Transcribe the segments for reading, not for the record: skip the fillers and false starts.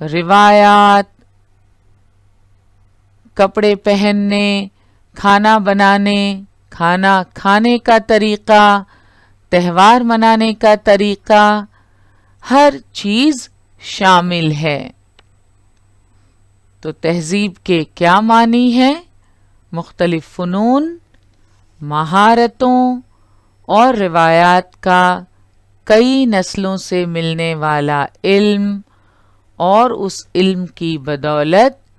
روایات، کپڑے پہننے، کھانا بنانے، کھانا کھانے کا طریقہ، تہوار منانے کا طریقہ، ہر چیز شامل ہے۔ تو تہذیب کے کیا معنی ہیں؟ مختلف فنون، مہارتوں اور روایات کا کئی نسلوں سے ملنے والا علم، اور اس علم کی بدولت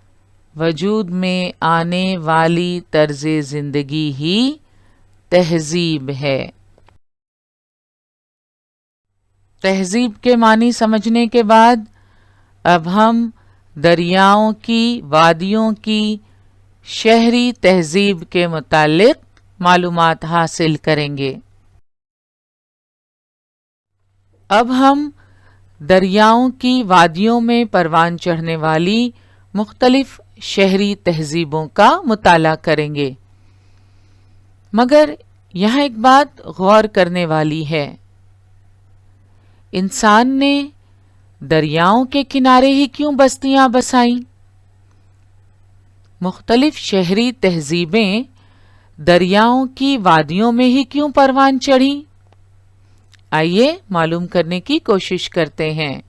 وجود میں آنے والی طرز زندگی ہی تہذیب ہے۔ تہذیب کے معنی سمجھنے کے بعد اب ہم دریاؤں کی، وادیوں کی شہری تہذیب کے متعلق معلومات حاصل کریں گے۔ اب ہم دریاؤں کی وادیوں میں پروان چڑھنے والی مختلف شہری تہذیبوں کا مطالعہ کریں گے، مگر یہاں ایک بات غور کرنے والی ہے۔ انسان نے دریاؤں کے کنارے ہی کیوں بستیاں بسائیں؟ مختلف شہری تہذیبیں دریاؤں کی وادیوں میں ہی کیوں پروان چڑھیں؟ آئیے معلوم کرنے کی کوشش کرتے ہیں۔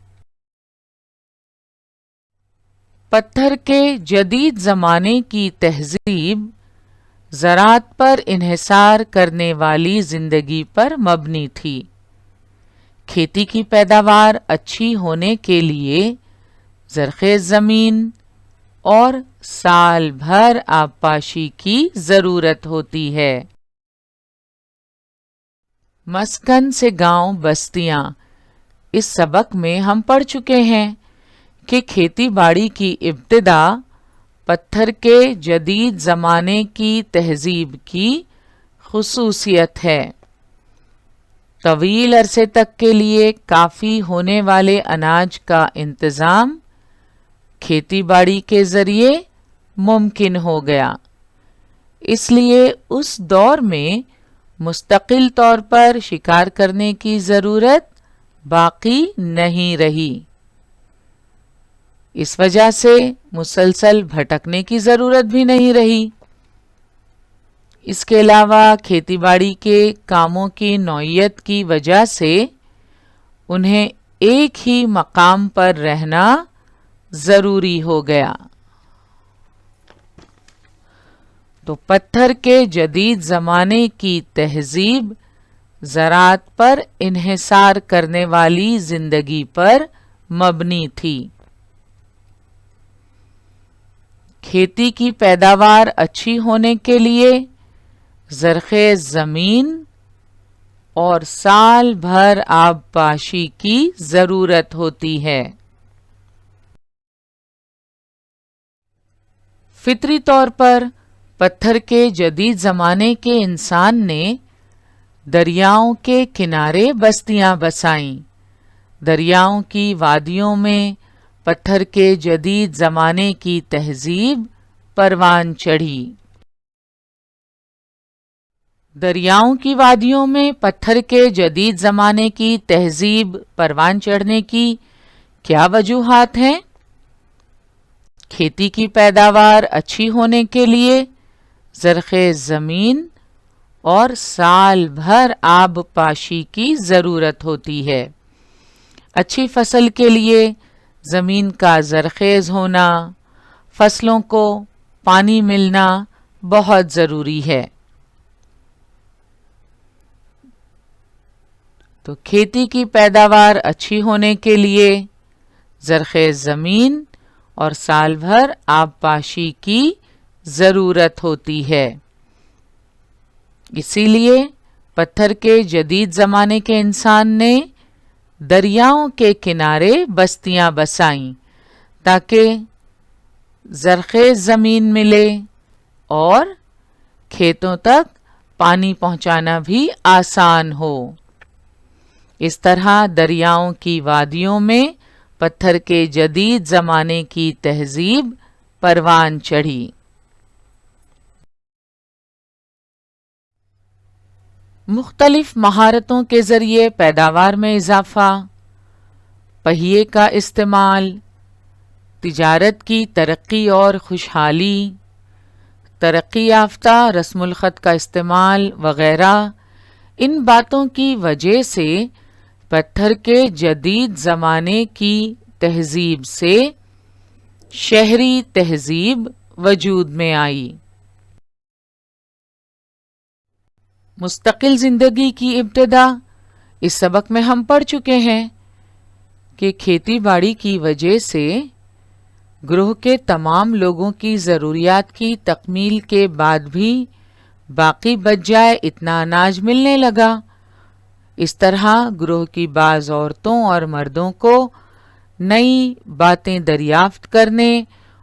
پتھر کے جدید زمانے کی تہذیب زراعت پر انحصار کرنے والی زندگی پر مبنی تھی۔ کھیتی کی پیداوار اچھی ہونے کے لیے زرخیز زمین اور سال بھر آبپاشی کی ضرورت ہوتی ہے۔ مسکن سے گاؤں بستیاں، اس سبق میں ہم پڑھ چکے ہیں کہ کھیتی باڑی کی ابتدا پتھر کے جدید زمانے کی تہذیب کی خصوصیت ہے۔ طویل عرصے تک کے لیے کافی ہونے والے اناج کا انتظام کھیتی باڑی کے ذریعے ممکن ہو گیا۔ اس لیے اس دور میں مستقل طور پر شکار کرنے کی ضرورت باقی نہیں رہی۔ اس وجہ سے مسلسل بھٹکنے کی ضرورت بھی نہیں رہی۔ اس کے علاوہ کھیتی باڑی کے کاموں کی نوعیت کی وجہ سے انہیں ایک ہی مقام پر رہنا ضروری ہو گیا۔ تو پتھر کے جدید زمانے کی تہذیب زراعت پر انحصار کرنے والی زندگی پر مبنی تھی۔ کھیتی کی پیداوار اچھی ہونے کے لیے زرخیز زمین اور سال بھر آبپاشی کی ضرورت ہوتی ہے۔ فطری طور پر پتھر کے جدید زمانے کے انسان نے دریاؤں کے کنارے بستیاں بسائیں۔ دریاؤں کی وادیوں میں پتھر کے جدید زمانے کی تہذیب پروان چڑھی۔ دریاؤں کی وادیوں میں پتھر کے جدید زمانے کی تہذیب پروان چڑھنے کی کیا وجوہات ہیں؟ کھیتی کی پیداوار اچھی ہونے کے لیے زرخیز زمین اور سال بھر آب پاشی کی ضرورت ہوتی ہے۔ اچھی فصل کے لیے زمین کا زرخیز ہونا، فصلوں کو پانی ملنا بہت ضروری ہے۔ تو کھیتی کی پیداوار اچھی ہونے کے لیے زرخیز زمین اور سال بھر آبپاشی کی ضرورت ہوتی ہے۔ اسی لیے پتھر کے جدید زمانے کے انسان نے دریاؤں کے کنارے بستیاں بسائیں تاکہ زرخیز زمین ملے اور کھیتوں تک پانی پہنچانا بھی آسان ہو۔ اس طرح دریاؤں کی وادیوں میں پتھر کے جدید زمانے کی تہذیب پروان چڑھی۔ مختلف مہارتوں کے ذریعے پیداوار میں اضافہ، پہیے کا استعمال، تجارت کی ترقی اور خوشحالی، ترقی یافتہ رسم الخط کا استعمال وغیرہ، ان باتوں کی وجہ سے پتھر کے جدید زمانے کی تہذیب سے شہری تہذیب وجود میں آئی۔ مستقل زندگی کی ابتدا، اس سبق میں ہم پڑھ چکے ہیں کہ کھیتی باڑی کی وجہ سے گروہ کے تمام لوگوں کی ضروریات کی تکمیل کے بعد بھی باقی بچ جائے اتنا اناج ملنے لگا۔ اس طرح گروہ کی بعض عورتوں اور مردوں کو نئی باتیں دریافت کرنے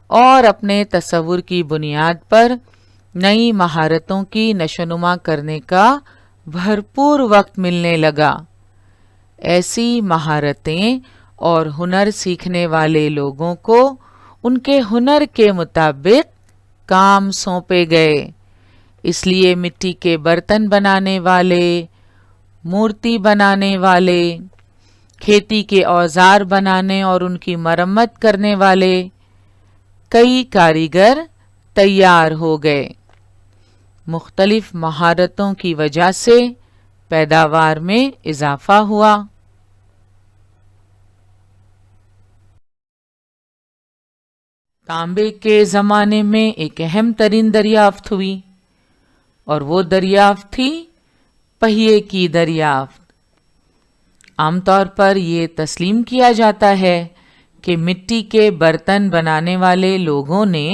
اور اپنے تصور کی بنیاد پر نئی مہارتوں کی نشوونما کرنے کا بھرپور وقت ملنے لگا۔ ایسی مہارتیں اور ہنر سیکھنے والے لوگوں کو ان کے ہنر کے مطابق کام سونپے گئے۔ اس لیے مٹی کے برتن بنانے والے، مورتی بنانے والے، کھیتی کے اوزار بنانے اور ان کی مرمت کرنے والے کئی کاریگر تیار ہو گئے۔ مختلف مہارتوں کی وجہ سے پیداوار میں اضافہ ہوا۔ تانبے کے زمانے میں ایک اہم ترین دریافت ہوئی اور وہ دریافت تھی پہیے کی دریافت۔ عام طور پر یہ تسلیم کیا جاتا ہے کہ مٹی کے برتن بنانے والے لوگوں نے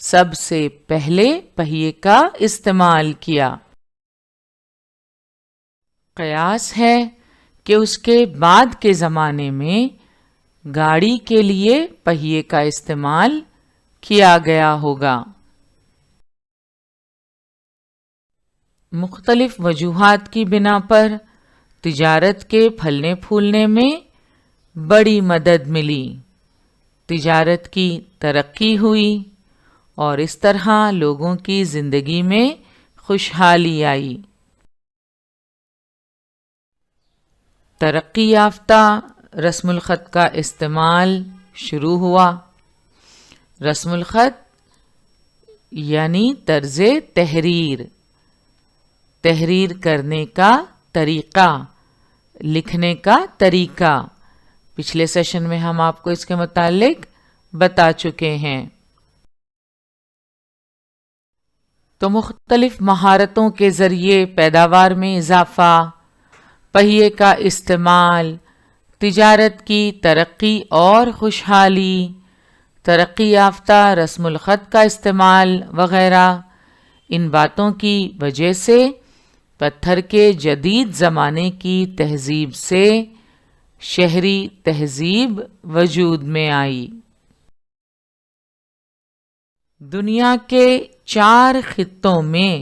سب سے پہلے پہیے کا استعمال کیا۔ قیاس ہے کہ اس کے بعد کے زمانے میں گاڑی کے لیے پہیے کا استعمال کیا گیا ہوگا۔ مختلف وجوہات کی بنا پر تجارت کے پھلنے پھولنے میں بڑی مدد ملی، تجارت کی ترقی ہوئی اور اس طرح لوگوں کی زندگی میں خوشحالی آئی۔ ترقی یافتہ رسم الخط کا استعمال شروع ہوا۔ رسم الخط یعنی طرز تحریر، تحریر کرنے کا طریقہ، لکھنے کا طریقہ۔ پچھلے سیشن میں ہم آپ کو اس کے متعلق بتا چکے ہیں۔ تو مختلف مہارتوں کے ذریعے پیداوار میں اضافہ، پہیے کا استعمال، تجارت کی ترقی اور خوشحالی، ترقی یافتہ رسم الخط کا استعمال وغیرہ، ان باتوں کی وجہ سے پتھر کے جدید زمانے کی تہذیب سے شہری تہذیب وجود میں آئی۔ دنیا کے 4 خطوں میں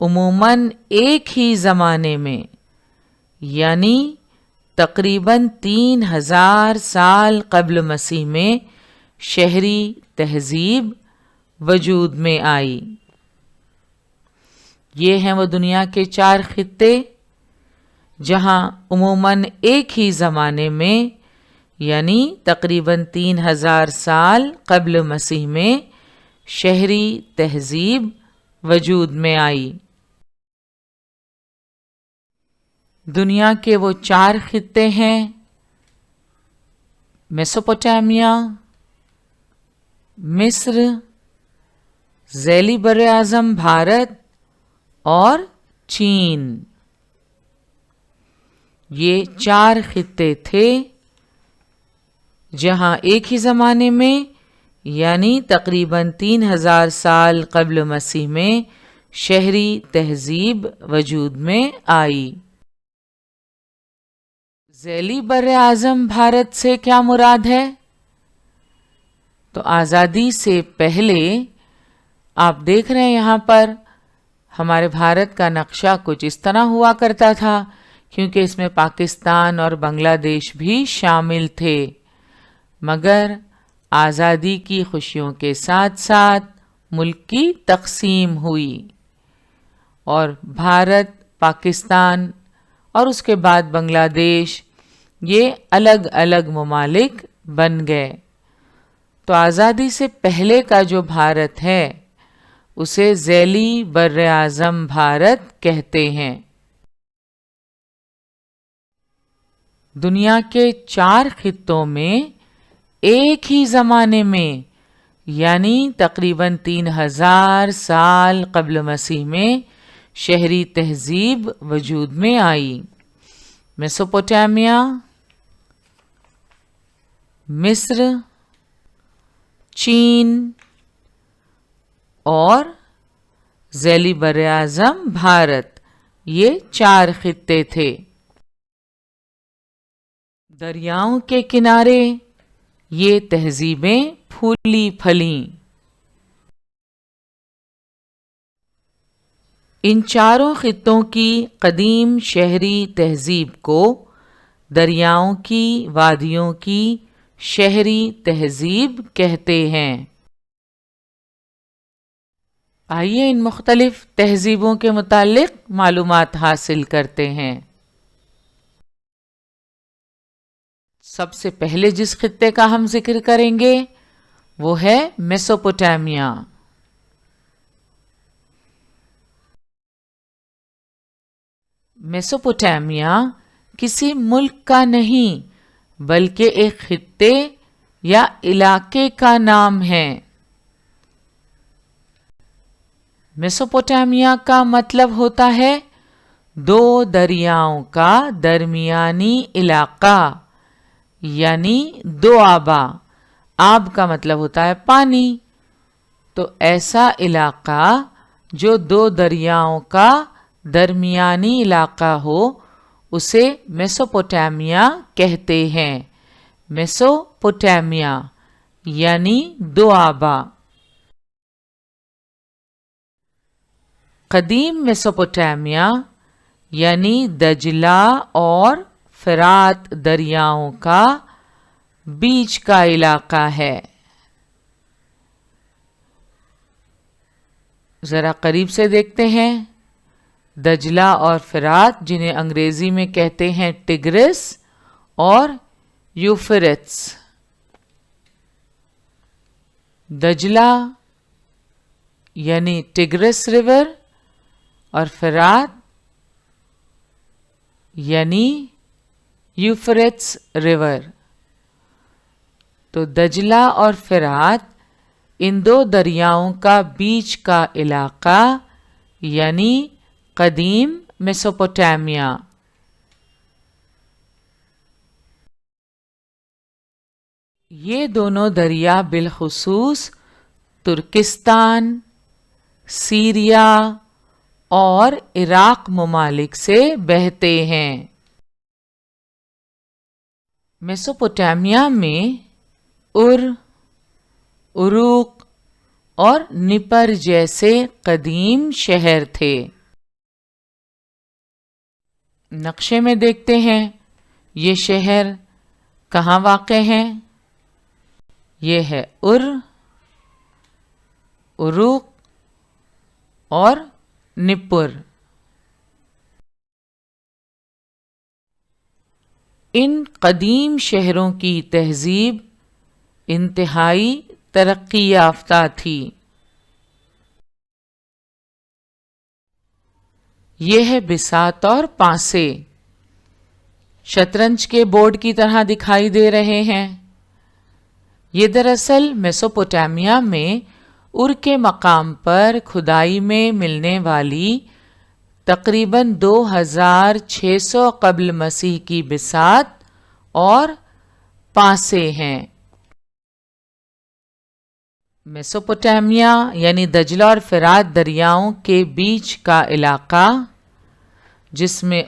عموماً ایک ہی زمانے میں یعنی تقریباً 3000 سال قبل مسیح میں شہری تہذیب وجود میں آئی۔ یہ ہیں وہ دنیا کے 4 خطے جہاں عموماً ایک ہی زمانے میں یعنی تقریباً 3000 سال قبل مسیح میں شہری تہذیب وجود میں آئی۔ دنیا کے وہ 4 خطے ہیں میسوپوٹیمیا، مصر، ذیلی براعظم بھارت اور چین۔ یہ 4 خطے تھے جہاں ایک ہی زمانے میں یعنی تقریباً 3000 سال قبل مسیح میں شہری تہذیب وجود میں آئی۔ ذیلی براعظم بھارت سے کیا مراد ہے؟ تو آزادی سے پہلے آپ دیکھ رہے ہیں یہاں پر ہمارے بھارت کا نقشہ کچھ اس طرح ہوا کرتا تھا، کیونکہ اس میں پاکستان اور بنگلہ دیش بھی شامل تھے، مگر آزادی کی خوشیوں کے ساتھ ساتھ ملک کی تقسیم ہوئی اور بھارت، پاکستان اور اس کے بعد بنگلہ دیش یہ الگ الگ ممالک بن گئے۔ تو آزادی سے پہلے کا جو بھارت ہے اسے ذیلی بر اعظم بھارت کہتے ہیں۔ دنیا کے 4 خطوں میں ایک ہی زمانے میں یعنی تقریباً 3000 سال قبل مسیح میں شہری تہذیب وجود میں آئی۔ میسوپوٹیمیا، مصر، چین اور ذیلی براعظم بھارت، یہ 4 خطے تھے۔ دریاؤں کے کنارے یہ تہذیبیں پھولی پھلیں۔ ان 4 خطوں کی قدیم شہری تہذیب کو دریاؤں کی وادیوں کی شہری تہذیب کہتے ہیں۔ آئیے ان مختلف تہذیبوں کے متعلق معلومات حاصل کرتے ہیں۔ سب سے پہلے جس خطے کا ہم ذکر کریں گے وہ ہے میسوپوٹیمیا۔ میسوپوٹیمیا کسی ملک کا نہیں بلکہ ایک خطے یا علاقے کا نام ہے۔ میسوپوٹیمیا کا مطلب ہوتا ہے 2 دریاؤں کا درمیانی علاقہ، یعنی 2 آبا۔ آب کا مطلب ہوتا ہے پانی، تو ایسا علاقہ جو 2 دریاؤں کا درمیانی علاقہ ہو اسے میسوپوٹیمیا کہتے ہیں۔ میسوپوٹیمیا یعنی 2 آبا۔ قدیم میسوپوٹیمیا یعنی دجلہ اور فرات دریاؤں کا بیچ کا علاقہ ہے۔ ذرا قریب سے دیکھتے ہیں۔ دجلہ اور فرات، جنہیں انگریزی میں کہتے ہیں ٹگرس اور یوفریٹس۔ دجلہ یعنی ٹگرس ریور اور فرات یعنی یوفریٹس ریور۔ تو دجلہ اور فرات ان 2 دریاؤں کا بیچ کا علاقہ یعنی قدیم میسوپوٹیمیا۔ یہ دونوں دریا بالخصوص ترکستان، سیریا اور عراق ممالک سے بہتے ہیں۔ میسوپوٹیمیا میں عروق اور نپر جیسے قدیم شہر تھے۔ نقشے میں دیکھتے ہیں یہ شہر کہاں واقع ہیں۔ یہ ہے عروق اور نپر۔ ان قدیم شہروں کی تہذیب انتہائی ترقی یافتہ تھی۔ یہ ہے بساط اور پانسے، شطرنج کے بورڈ کی طرح دکھائی دے رہے ہیں۔ یہ دراصل میسوپوٹیمیا میں کے مقام پر کھدائی میں ملنے والی تقریباً 2600 قبل مسیح کی بساط اور پانسے ہیں۔ میسوپوٹیمیا یعنی دجلہ اور فرات دریاؤں کے بیچ کا علاقہ جس میں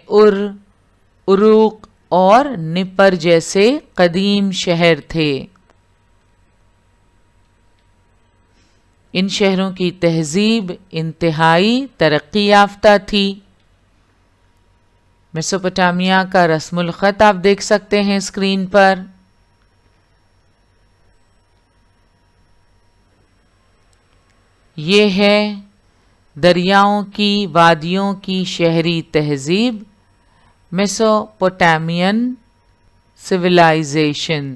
عروق اور نپر جیسے قدیم شہر تھے۔ ان شہروں کی تہذیب انتہائی ترقی یافتہ تھی۔ میسوپوٹیمیا کا رسم الخط آپ دیکھ سکتے ہیں اسکرین پر۔ یہ ہے دریاؤں کی وادیوں کی شہری تہذیب، میسوپوٹیمین سویلائزیشن۔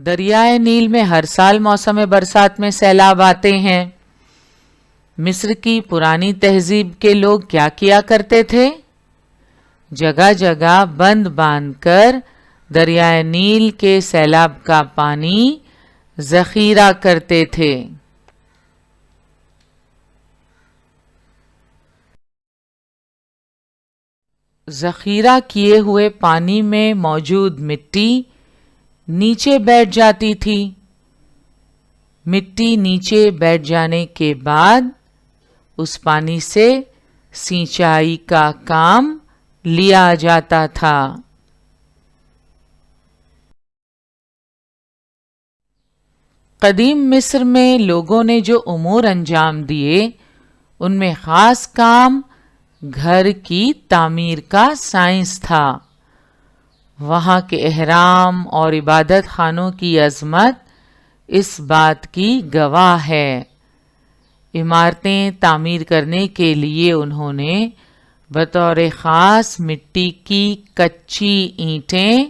دریائے نیل میں ہر سال موسم برسات میں سیلاب آتے ہیں۔ مصر کی پرانی تہذیب کے لوگ کیا کیا کرتے تھے؟ جگہ جگہ بند باندھ کر دریائے نیل کے سیلاب کا پانی ذخیرہ کرتے تھے۔ ذخیرہ کیے ہوئے پانی میں موجود مٹی نیچے بیٹھ جاتی تھی۔ مٹی نیچے بیٹھ جانے کے بعد اس پانی سے سینچائی کا کام لیا جاتا تھا۔ قدیم مصر میں لوگوں نے جو امور انجام دیے ان میں خاص کام گھر کی تعمیر کا سائنس تھا۔ وہاں کے احرام اور عبادت خانوں کی عظمت اس بات کی گواہ ہے۔ عمارتیں تعمیر کرنے کے لیے انہوں نے بطور خاص مٹی کی کچی اینٹیں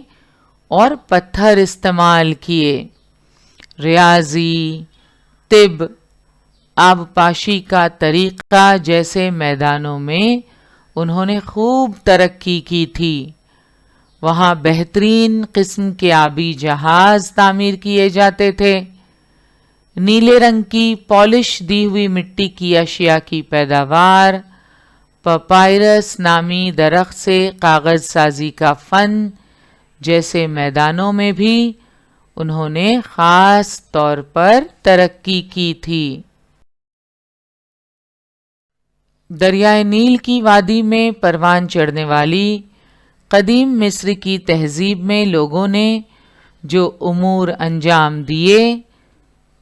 اور پتھر استعمال کیے۔ ریاضی، طب، آبپاشی کا طریقہ جیسے میدانوں میں انہوں نے خوب ترقی کی تھی۔ وہاں بہترین قسم کے آبی جہاز تعمیر کیے جاتے تھے۔ نیلے رنگ کی پالش دی ہوئی مٹی کی اشیاء کی پیداوار، پپائرس نامی درخت سے کاغذ سازی کا فن جیسے میدانوں میں بھی انہوں نے خاص طور پر ترقی کی تھی۔ دریائے نیل کی وادی میں پروان چڑھنے والی قدیم مصر کی تہذیب میں لوگوں نے جو امور انجام دیے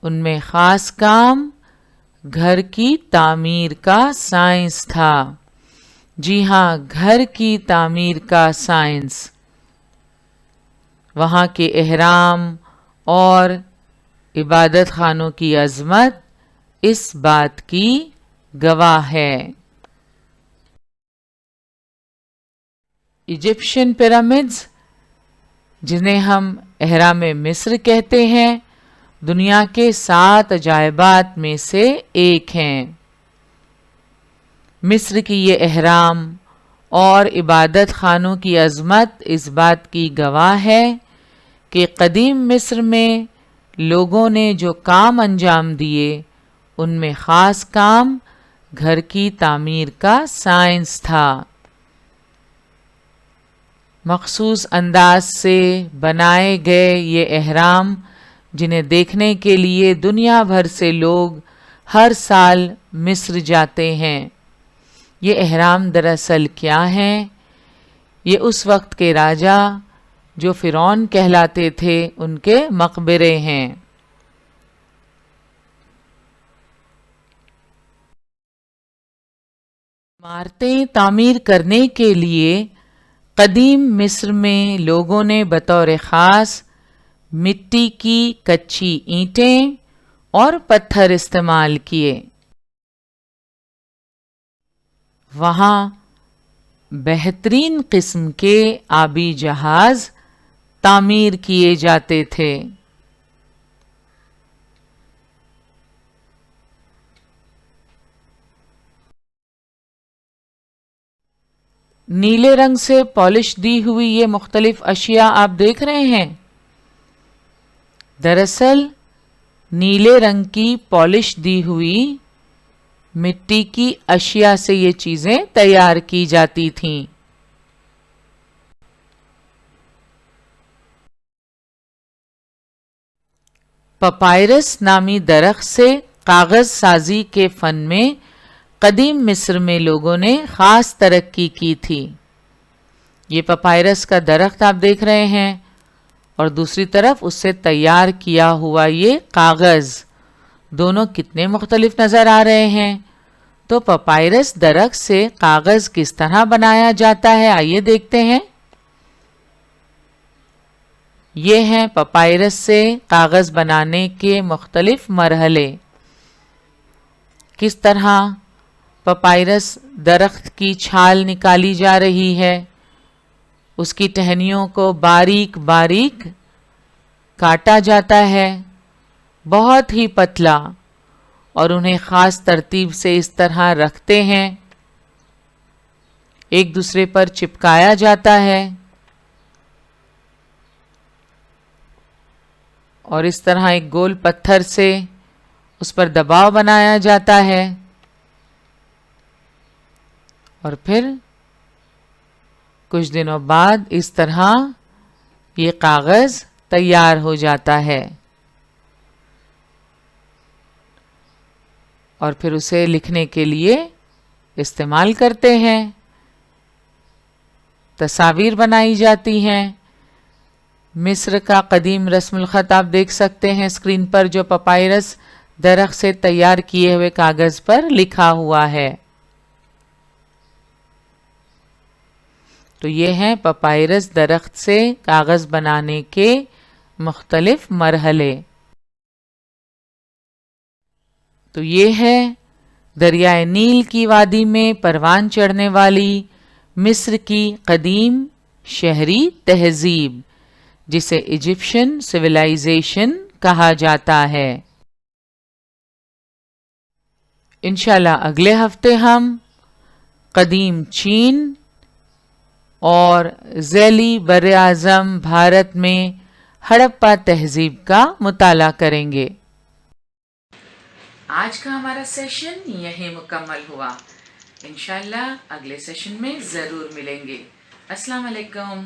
ان میں خاص کام گھر کی تعمیر کا سائنس تھا۔ جی ہاں، گھر کی تعمیر کا سائنس۔ وہاں کے احرام اور عبادت خانوں کی عظمت اس بات کی گواہ ہے۔ ایجپشین پیرامڈز، جنہیں ہم اہرام مصر کہتے ہیں، دنیا کے 7 عجائبات میں سے ایک ہیں۔ مصر کی یہ اہرام اور عبادت خانوں کی عظمت اس بات کی گواہ ہے کہ قدیم مصر میں لوگوں نے جو کام انجام دیے ان میں خاص کام گھر کی تعمیر کا سائنس تھا۔ مخصوص انداز سے بنائے گئے یہ اہرام جنہیں دیکھنے کے لیے دنیا بھر سے لوگ ہر سال مصر جاتے ہیں۔ یہ اہرام دراصل کیا ہیں؟ یہ اس وقت کے راجا جو فرعون کہلاتے تھے ان کے مقبرے ہیں۔ عمارتیں تعمیر کرنے کے لیے قدیم مصر میں لوگوں نے بطور خاص مٹی کی کچی اینٹیں اور پتھر استعمال کیے۔ وہاں بہترین قسم کے آبی جہاز تعمیر کیے جاتے تھے۔ نیلے رنگ سے پالش دی ہوئی یہ مختلف اشیاء آپ دیکھ رہے ہیں، دراصل نیلے رنگ کی پالش دی ہوئی مٹی کی اشیاء سے یہ چیزیں تیار کی جاتی تھیں۔ پپائرس نامی درخت سے کاغذ سازی کے فن میں قدیم مصر میں لوگوں نے خاص ترقی کی تھی۔ یہ پپائرس کا درخت آپ دیکھ رہے ہیں اور دوسری طرف اس سے تیار کیا ہوا یہ کاغذ، دونوں کتنے مختلف نظر آ رہے ہیں۔ تو پپائرس درخت سے کاغذ کس طرح بنایا جاتا ہے آئیے دیکھتے ہیں۔ یہ ہیں پپائرس سے کاغذ بنانے کے مختلف مرحلے۔ کس طرح پپائرس درخت کی چھال نکالی جا رہی ہے، اس کی ٹہنیوں کو باریک باریک کاٹا جاتا ہے بہت ہی پتلا اور انہیں خاص ترتیب سے اس طرح رکھتے ہیں، ایک دوسرے پر چپکایا جاتا ہے اور اس طرح ایک گول پتھر سے اس پر دباؤ بنایا جاتا ہے اور پھر کچھ دنوں بعد اس طرح یہ کاغذ تیار ہو جاتا ہے اور پھر اسے لکھنے کے لیے استعمال کرتے ہیں، تصاویر بنائی جاتی ہیں۔ مصر کا قدیم رسم الخط آپ دیکھ سکتے ہیں اسکرین پر، جو پپائرس درخت سے تیار کیے ہوئے کاغذ پر لکھا ہوا ہے۔ تو یہ ہیں پپائرس درخت سے کاغذ بنانے کے مختلف مرحلے۔ تو یہ ہے دریائے نیل کی وادی میں پروان چڑھنے والی مصر کی قدیم شہری تہذیب، جسے ایجپشن سویلائزیشن کہا جاتا ہے۔ انشاءاللہ اگلے ہفتے ہم قدیم چین اور ذیلی براعظم بھارت میں ہڑپا تہذیب کا مطالعہ کریں گے۔ آج کا ہمارا سیشن یہیں مکمل ہوا، انشاءاللہ اگلے سیشن میں ضرور ملیں گے۔ السلام علیکم۔